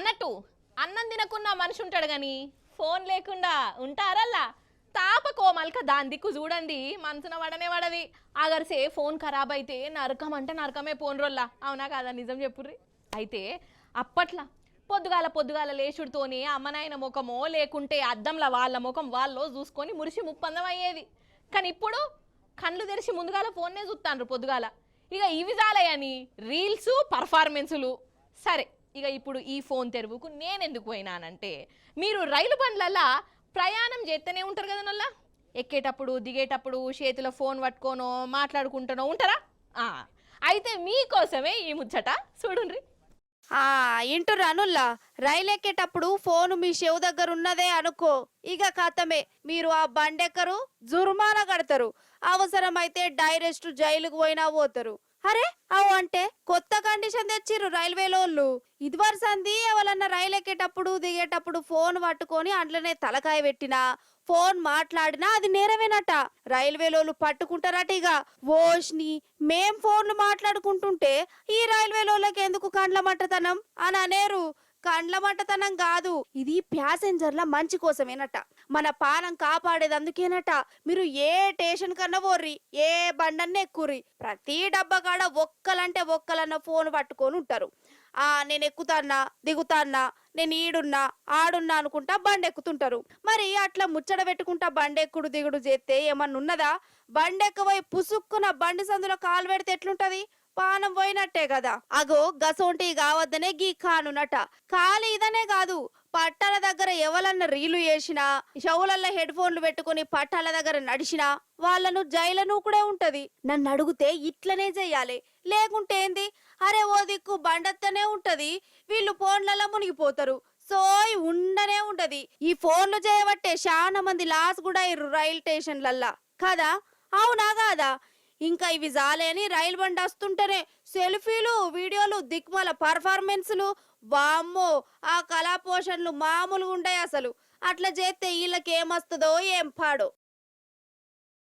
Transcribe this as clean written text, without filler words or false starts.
అన్నట్టు అన్నం తినకున్న మనిషి ఉంటాడు గాని ఫోన్ లేకుండా ఉంటారల్లా తాపకోమల్క దాని దిక్కు చూడండి మనసున వడనే వడది ఆగర్సే ఫోన్ ఖరాబ్ అయితే నరకం అంటే నరకమే ఫోన్ రోల్లా అవునా కాదా నిజం చెప్పుర్రి అయితే అప్పట్లా పొద్దుగాల పొద్దుగాల లేచుడుతోని అమ్మనాయన ముఖమో లేకుంటే అద్దంల వాళ్ళ ముఖం వాళ్ళో చూసుకొని మురిసి ముప్పందం అయ్యేది కానీ ఇప్పుడు కళ్ళు తెరిచి ముందుగాల ఫోన్నే చూస్తాండ్రు పొద్దుగాల ఇక ఇవి చాలయని రీల్స్ పర్ఫార్మెన్సులు సరే ఇక ఇప్పుడు ఈ ఫోన్ తెరువుకు నేను ఎందుకు పోయినానంటే మీరు రైలు బండ్లల్లా ప్రయాణం చేస్తూనే ఉంటారు కదా నల్లా ఎక్కేటప్పుడు దిగేటప్పుడు చేతిలో ఫోన్ పట్టుకోనో మాట్లాడుకుంటానో ఉంటారా అయితే మీకోసమే ఈ ముచ్చట చూడుండ్రి ఇంటురు అనుల్లా రైలు ఎక్కేటప్పుడు ఫోను మీ చెవు దగ్గర ఉన్నదే అనుకో ఇక కథమే మీరు ఆ బండెక్కరు జుర్మానా కడతారు అవసరమైతే డైరెక్ట్ జైలుకు పోయినా పోతారు అరే అవు అంటే కొత్త కండిషన్ తెచ్చిర్రు రైల్వేలోళ్ళు ఇదివరసంది ఎవరన్నా రైలు ఎక్కేటప్పుడు దిగేటప్పుడు ఫోన్ పట్టుకొని అంట్లోనే తలకాయ పెట్టినా ఫోన్ మాట్లాడినా అది నేరవేనట రైల్వేలోళ్ళు పట్టుకుంటారట ఇక ఓష్ని మేం ఫోన్లు మాట్లాడుకుంటుంటే ఈ రైల్వేలోళ్ళకి ఎందుకు కండ్ల మట్టతనం అని అనేరు కండ్ల మట్టతనం కాదు ఇది ప్యాసింజర్ల మంచి కోసమేనట మన పానం కాపాడేది అందుకేనట మీరు ఏ స్టేషన్ కన్నా పోర్రి ఏ బండన్న ఎక్కుర్రి ప్రతి డబ్బా కాడ ఒక్కలంటే ఒక్కలన్న ఫోన్ పట్టుకొని ఉంటారు నేను ఎక్కుతాన్నా దిగుతాన్నా నేను ఈడున్నా ఆడున్నా అనుకుంటా బండెక్కుతుంటారు మరి అట్లా ముచ్చట పెట్టుకుంటా బండెక్కుడు దిగుడు చేస్తే ఏమన్నా ఉన్నదా బండెక్కబోయి పుసుక్కున బండి సందులో కాలు పెడితే ఎట్లుంటది పానం పోయినట్టే కదా అగో గసోంటి కావద్దనే గీ కానునట కాలి ఇదనే కాదు పట్టాల దగ్గర ఎవరన్నా రీలు చేసినా షవులల్లో హెడ్ ఫోన్లు పెట్టుకుని పట్టాల దగ్గర నడిచినా వాళ్ళను జైలను కూడా ఉంటది నన్ను అడిగితే ఇట్లనే చెయ్యాలి లేకుంటే ఏంది అరే ఓ దిక్కు బండత్తనే ఉంటది వీళ్ళు ఫోన్లలో మునిగిపోతారు సోయి ఉండనే ఉంటది ఈ ఫోన్లు చేయబట్టే చాలా మంది లాస్ కూడా రైల్ స్టేషన్లల్లా కదా అవునా కాదా ఇంకా ఇవి జాలేని రైలు బండి వస్తుంటేనే సెల్ఫీలు వీడియోలు దిక్మల పర్ఫార్మెన్స్లు వామ్మో ఆ కళా పోషణలు మామూలుగా ఉంటాయి అసలు అట్లా చేస్తే వీళ్ళకి ఏమొస్తుందో ఏం పాడో